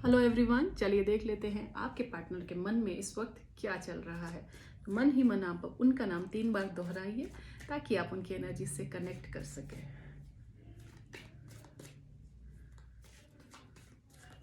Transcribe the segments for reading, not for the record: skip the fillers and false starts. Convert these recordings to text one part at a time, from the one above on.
Hello everyone, चलिए देख लेते हैं आपके पार्टनर के मन में इस वक्त क्या चल रहा है। तो मन ही मन आप उनका नाम 3 बार दोहराइए ताकि आप उनकी एनर्जी से कनेक्ट कर सकें।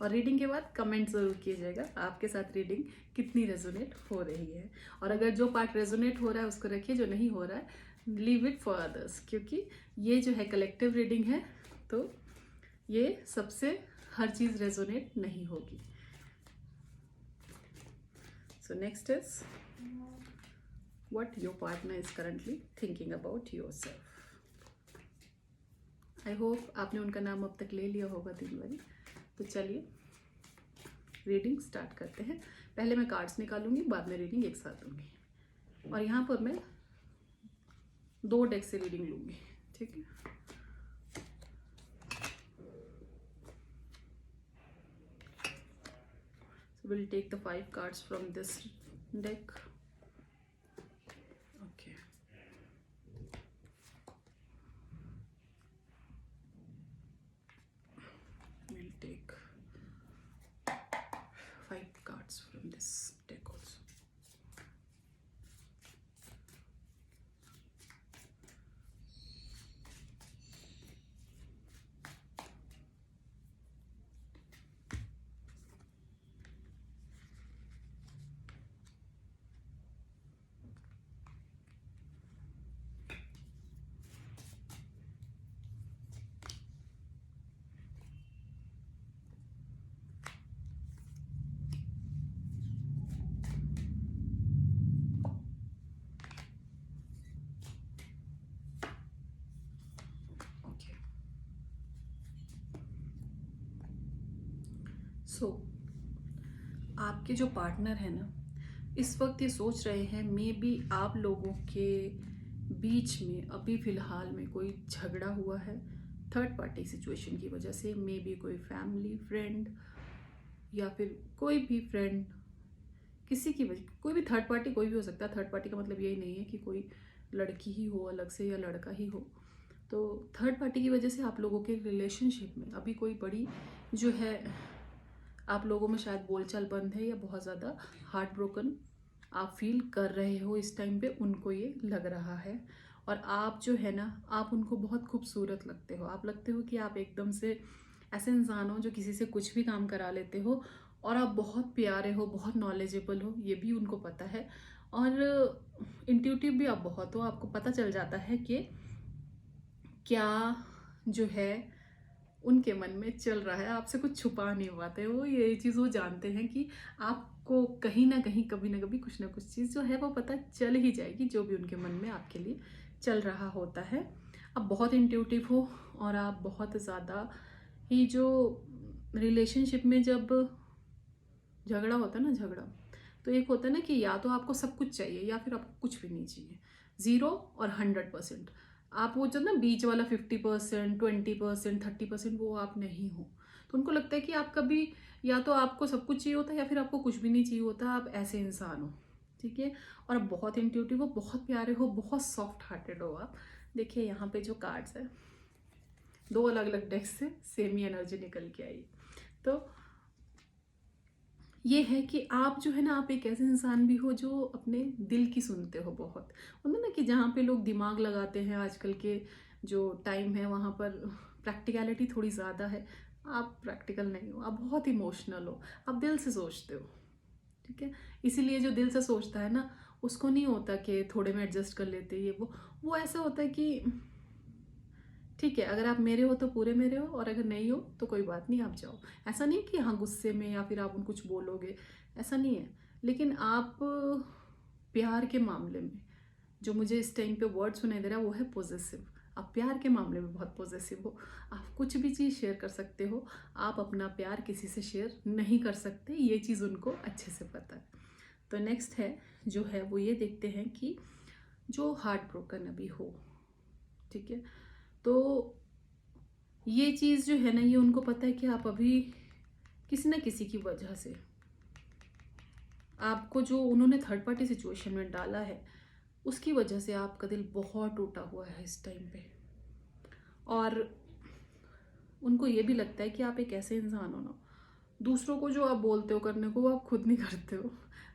और रीडिंग के बाद कमेंट ज़रूर कीजिएगा आपके साथ रीडिंग कितनी रेजोनेट हो रही है। और अगर जो पार्ट रेजोनेट हो रहा है उसको रखिए, जो नहीं हो रहा है लीव इट फॉर अदर्स, क्योंकि ये जो है कलेक्टिव रीडिंग है तो ये सबसे हर चीज़ रेजोनेट नहीं होगी। So next is what your partner is currently thinking about yourself. I hope आपने उनका नाम अब तक ले लिया होगा 3 बारी। तो चलिए रीडिंग स्टार्ट करते हैं। पहले मैं कार्ड्स निकालूंगी, बाद में रीडिंग एक साथ दूंगी। और यहाँ पर मैं 2 डेक से रीडिंग लूंगी, ठीक है। So we'll take the 5 cards from this deck. Okay. We'll take 5 cards from this deck also. सो आपके जो पार्टनर है ना, इस वक्त ये सोच रहे हैं मे बी आप लोगों के बीच में अभी फ़िलहाल में कोई झगड़ा हुआ है थर्ड पार्टी सिचुएशन की वजह से। मे बी कोई फैमिली फ्रेंड या फिर कोई भी फ्रेंड, किसी की वजह, कोई भी थर्ड पार्टी, कोई भी हो सकता है। थर्ड पार्टी का मतलब यही नहीं है कि कोई लड़की ही हो अलग से या लड़का ही हो। तो थर्ड पार्टी की वजह से आप लोगों के रिलेशनशिप में अभी कोई बड़ी जो है, आप लोगों में शायद बोलचाल बंद है या बहुत ज़्यादा हार्ट ब्रोकन आप फील कर रहे हो इस टाइम पे, उनको ये लग रहा है। और आप जो है ना, आप उनको बहुत खूबसूरत लगते हो। आप लगते हो कि आप एकदम से ऐसे इंसान हो जो किसी से कुछ भी काम करा लेते हो। और आप बहुत प्यारे हो, बहुत नॉलेजेबल हो, ये भी उनको पता है। और इंट्यूटिव भी आप बहुत हो। आपको पता चल जाता है कि क्या जो है उनके मन में चल रहा है। आपसे कुछ छुपा नहीं पाते वो, ये चीज़ वो जानते हैं कि आपको कहीं ना कहीं कभी ना कभी कुछ ना कुछ चीज़ जो है वो पता चल ही जाएगी, जो भी उनके मन में आपके लिए चल रहा होता है। आप बहुत इंट्यूटिव हो और आप बहुत ज़्यादा ही, जो रिलेशनशिप में जब झगड़ा होता है ना, झगड़ा तो एक होता है ना कि या तो आपको सब कुछ चाहिए या फिर आपको कुछ भी नहीं चाहिए। 0 और 100%। आप वो जो ना बीच वाला 50%, 20%, 30%, वो आप नहीं हो। तो उनको लगता है कि आप कभी या तो आपको सब कुछ चाहिए होता है या फिर आपको कुछ भी नहीं चाहिए होता। आप ऐसे इंसान हो, ठीक है। और आप बहुत इंट्यूटिव हो, बहुत प्यारे हो, बहुत सॉफ्ट हार्टेड हो आप। देखिए यहाँ पे जो कार्ड्स है, 2 अलग अलग डेस्क से सेम ही एनर्जी निकल के आई। तो ये है कि आप जो है ना, आप एक ऐसे इंसान भी हो जो अपने दिल की सुनते हो बहुत। होता ना कि जहाँ पे लोग दिमाग लगाते हैं, आजकल के जो टाइम है वहाँ पर प्रैक्टिकलिटी थोड़ी ज़्यादा है। आप प्रैक्टिकल नहीं हो, आप बहुत इमोशनल हो, आप दिल से सोचते हो, ठीक है। इसीलिए जो दिल से सोचता है ना, उसको नहीं होता कि थोड़े में एडजस्ट कर लेते ये वो ऐसा होता है कि ठीक है, अगर आप मेरे हो तो पूरे मेरे हो, और अगर नहीं हो तो कोई बात नहीं, आप जाओ। ऐसा नहीं कि हाँ गुस्से में या फिर आप उनको कुछ बोलोगे, ऐसा नहीं है। लेकिन आप प्यार के मामले में, जो मुझे इस टाइम पे वर्ड सुनाई दे रहा है वो है पॉजेसिव। आप प्यार के मामले में बहुत पॉजेसिव हो। आप कुछ भी चीज़ शेयर कर सकते हो, आप अपना प्यार किसी से शेयर नहीं कर सकते, ये चीज़ उनको अच्छे से पता है। तो नेक्स्ट है जो है वो ये देखते हैं कि जो हार्ट ब्रोकन अभी हो, ठीक है। तो ये चीज़ जो है ना, ये उनको पता है कि आप अभी किसी ना किसी की वजह से, आपको जो उन्होंने थर्ड पार्टी सिचुएशन में डाला है उसकी वजह से आपका दिल बहुत टूटा हुआ है इस टाइम पे। और उनको ये भी लगता है कि आप एक ऐसे इंसान हो ना दूसरों को जो आप बोलते हो करने को वो आप खुद नहीं करते हो।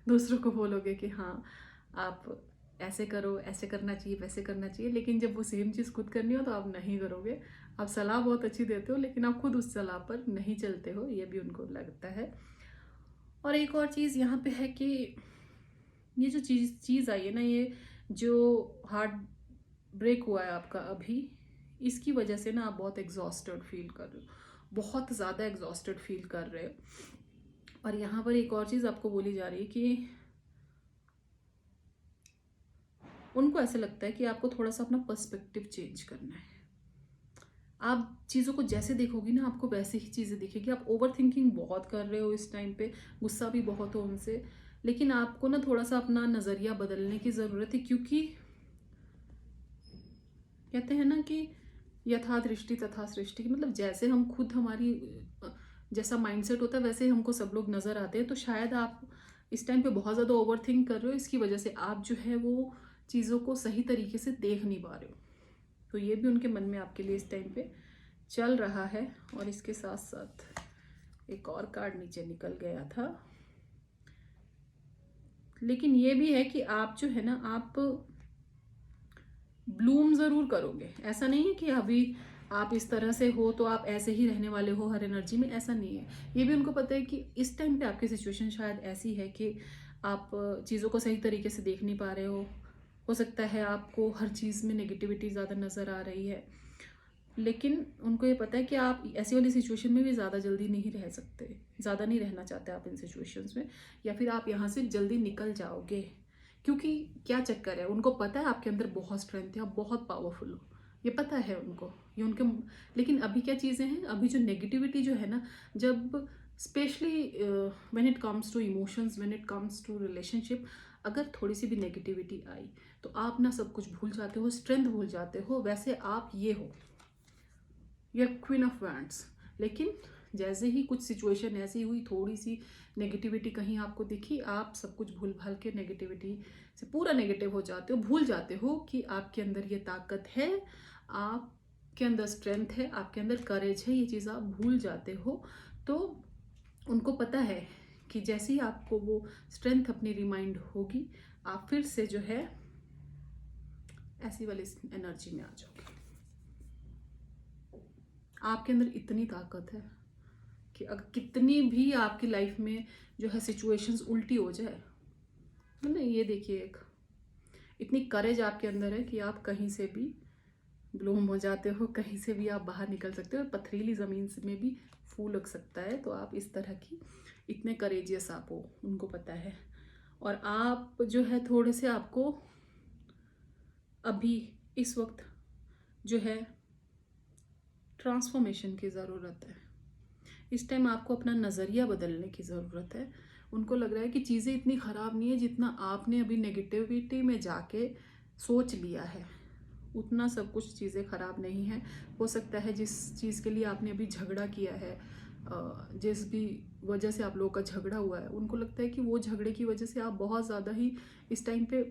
दूसरों को बोलोगे कि हाँ आप ऐसे करो, ऐसे करना चाहिए, वैसे करना चाहिए, लेकिन जब वो सेम चीज़ खुद करनी हो तो आप नहीं करोगे। आप सलाह बहुत अच्छी देते हो लेकिन आप खुद उस सलाह पर नहीं चलते हो, ये भी उनको लगता है। और एक और चीज़ यहाँ पे है कि ये जो चीज़ आई है ना, ये जो हार्ट ब्रेक हुआ है आपका अभी, इसकी वजह से ना आप बहुत एग्जॉस्टेड फील कर रहे हो, बहुत ज़्यादा एग्जॉस्टेड फील कर रहे हो। और यहाँ पर एक और चीज़ आपको बोली जा रही है कि उनको ऐसे लगता है कि आपको थोड़ा सा अपना पर्सपेक्टिव चेंज करना है। आप चीज़ों को जैसे देखोगी ना आपको वैसे ही चीज़ें दिखेगी। आप ओवर थिंकिंग बहुत कर रहे हो इस टाइम पे, गुस्सा भी बहुत हो उनसे, लेकिन आपको ना थोड़ा सा अपना नज़रिया बदलने की ज़रूरत है, क्योंकि कहते हैं ना कि यथा दृष्टि तथा सृष्टि, मतलब जैसे हम खुद हमारी जैसा माइंडसेट होता है वैसे हमको सब लोग नज़र आते हैं। तो शायद आप इस टाइम पे बहुत ज़्यादा ओवर थिंक कर रहे हो, इसकी वजह से आप जो है वो चीज़ों को सही तरीके से देख नहीं पा रहे हो। तो ये भी उनके मन में आपके लिए इस टाइम पे चल रहा है। और इसके साथ साथ एक और कार्ड नीचे निकल गया था, लेकिन ये भी है कि आप जो है ना आप ब्लूम ज़रूर करोगे। ऐसा नहीं है कि अभी आप इस तरह से हो तो आप ऐसे ही रहने वाले हो हर एनर्जी में, ऐसा नहीं है। ये भी उनको पता है कि इस टाइम पे आपकी सिचुएशन शायद ऐसी है कि आप चीज़ों को सही तरीके से देख नहीं पा रहे हो सकता है आपको हर चीज़ में नेगेटिविटी ज़्यादा नज़र आ रही है, लेकिन उनको ये पता है कि आप ऐसी वाली सिचुएशन में भी ज़्यादा जल्दी नहीं रह सकते, ज़्यादा नहीं रहना चाहते आप इन सिचुएशंस में, या फिर आप यहाँ से जल्दी निकल जाओगे। क्योंकि क्या चक्कर है, उनको पता है आपके अंदर बहुत स्ट्रेंथ है, आप बहुत पावरफुल हो, ये पता है उनको, ये उनके। लेकिन अभी क्या चीज़ें हैं, अभी जो नेगेटिविटी जो है ना, जब specially when it comes to emotions, when it comes to relationship, अगर थोड़ी सी भी नेगेटिविटी आई तो आप ना सब कुछ भूल जाते हो, स्ट्रेंथ भूल जाते हो। वैसे आप ये हो, ये क्वीन ऑफ वैंड्स, लेकिन जैसे ही कुछ सिचुएशन ऐसी हुई, थोड़ी सी नेगेटिविटी कहीं आपको दिखी, आप सब कुछ भूल भाल के नेगेटिविटी से पूरा नेगेटिव हो जाते हो, भूल जाते हो कि आपके अंदर ये ताकत है, आपके अंदर स्ट्रेंथ है, आपके अंदर करेज है, ये चीज़ आप भूल जाते हो। तो उनको पता है कि जैसे ही आपको वो स्ट्रेंथ अपनी रिमाइंड होगी, आप फिर से जो है ऐसी वाली एनर्जी में आ जाओगे। आपके अंदर इतनी ताकत है कि अगर कितनी भी आपकी लाइफ में जो है सिचुएशंस उल्टी हो जाए, मतलब ये देखिए, एक इतनी करेज आपके अंदर है कि आप कहीं से भी ब्लूम हो जाते हो, कहीं से भी आप बाहर निकल सकते हो, पथरीली ज़मीन में भी फूल लग सकता है। तो आप इस तरह की इतने करेजियस आप हो, उनको पता है। और आप जो है थोड़े से आपको अभी इस वक्त जो है ट्रांसफॉर्मेशन की ज़रूरत है। इस टाइम आपको अपना नज़रिया बदलने की ज़रूरत है। उनको लग रहा है कि चीज़ें इतनी ख़राब नहीं है जितना आपने अभी नेगेटिविटी में जाके सोच लिया है, उतना सब कुछ चीज़ें ख़राब नहीं है। हो सकता है जिस चीज़ के लिए आपने अभी झगड़ा किया है, जिस भी वजह से आप लोगों का झगड़ा हुआ है, उनको लगता है कि वो झगड़े की वजह से आप बहुत ज़्यादा ही इस टाइम पे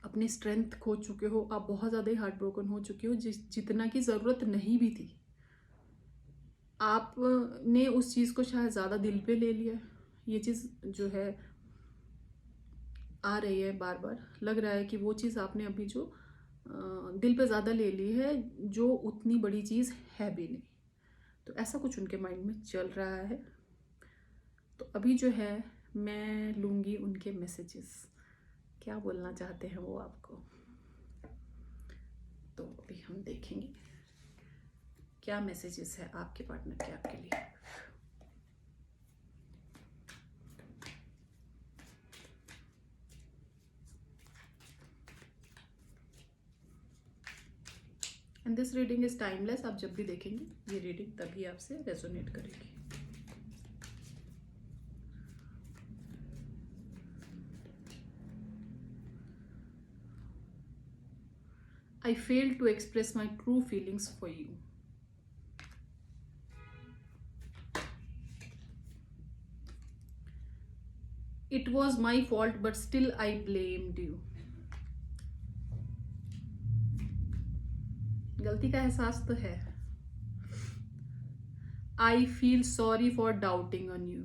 अपनी स्ट्रेंथ खो चुके हो, आप बहुत ज़्यादा ही हार्ट ब्रोकन हो चुके हो, जितना की ज़रूरत नहीं भी थी। आपने उस चीज़ को शायद ज़्यादा दिल पे ले लिया। ये चीज़ जो है आ रही है बार बार, लग रहा है कि वो चीज़ आपने अभी जो दिल पे ज़्यादा ले ली है, जो उतनी बड़ी चीज़ है भी नहीं। तो ऐसा कुछ उनके माइंड में चल रहा है। तो अभी जो है मैं लूँगी उनके मैसेजेस, क्या बोलना चाहते हैं वो आपको। तो अभी हम देखेंगे क्या मैसेजेस है आपके पार्टनर के आपके लिए। And this reading is timeless, आप जब भी देखेंगे ये रीडिंग तभी आपसे रेजोनेट करेगी। I failed to express my true feelings for you. It was my fault, but still I blamed you. गलती का एहसास तो है, I feel sorry for doubting on you.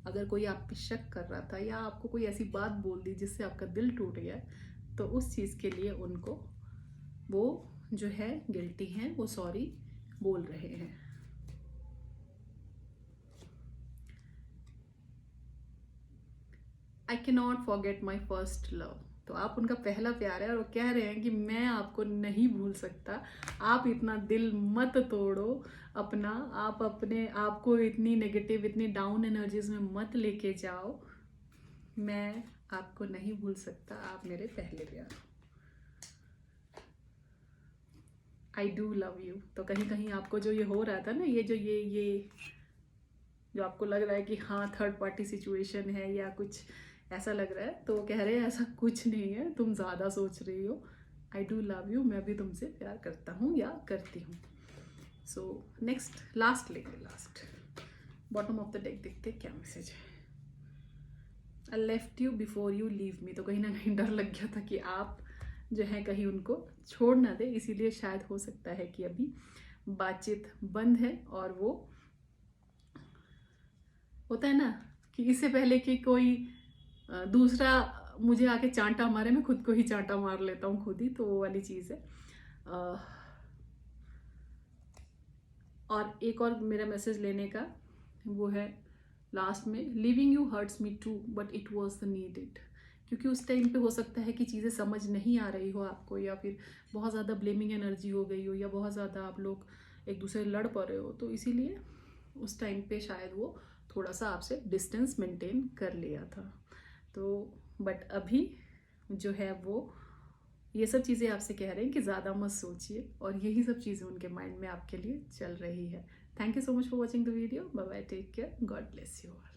अगर कोई आप पे शक कर रहा था या आपको कोई ऐसी बात बोल दी जिससे आपका दिल टूट गया, तो उस चीज़ के लिए उनको वो जो है गिल्टी हैं, वो सॉरी बोल रहे हैं। I can not forget my first love. तो आप उनका पहला प्यार है और वो कह रहे हैं कि मैं आपको नहीं भूल सकता। आप इतना दिल मत तोड़ो अपना, आप अपने आप को इतनी नेगेटिव, इतनी डाउन एनर्जीज में मत लेके जाओ। मैं आपको नहीं भूल सकता, आप मेरे पहले प्यार हो। I do love you. तो कहीं कहीं आपको जो ये हो रहा था ना, ये जो आपको लग रहा है कि हाँ थर्ड पार्टी सिचुएशन है या कुछ ऐसा लग रहा है, तो वो कह रहे हैं ऐसा कुछ नहीं है, तुम ज़्यादा सोच रही हो। आई डू लव यू, मैं भी तुमसे प्यार करता हूँ या करती हूँ। सो नेक्स्ट, लास्ट लेंगे, last bottom of the deck देखते क्या मैसेज है। I left you before you leave me. तो कहीं ना कहीं डर लग गया था कि आप जो है कहीं उनको छोड़ ना दे, इसीलिए शायद हो सकता है कि अभी बातचीत बंद है। और वो होता है ना कि इससे पहले कि कोई दूसरा मुझे आके चांटा मारे, मैं खुद को ही चांटा मार लेता हूँ खुद ही, तो वो वाली चीज़ है। और एक और मेरा मैसेज लेने का वो है लास्ट में, leaving you hurts me too but it was the needed. क्योंकि उस टाइम पे हो सकता है कि चीज़ें समझ नहीं आ रही हो आपको, या फिर बहुत ज़्यादा ब्लेमिंग एनर्जी हो गई हो, या बहुत ज़्यादा आप लोग एक दूसरे लड़ पा रहे हो, तो इसीलिए उस टाइम पे शायद वो थोड़ा सा आपसे डिस्टेंस मेंटेन कर लिया था। तो बट अभी जो है वो ये सब चीज़ें आपसे कह रहे हैं कि ज़्यादा मत सोचिए, और यही सब चीज़ें उनके माइंड में आपके लिए चल रही है। Thank you so much for watching the video. Bye bye, take care, God bless you all.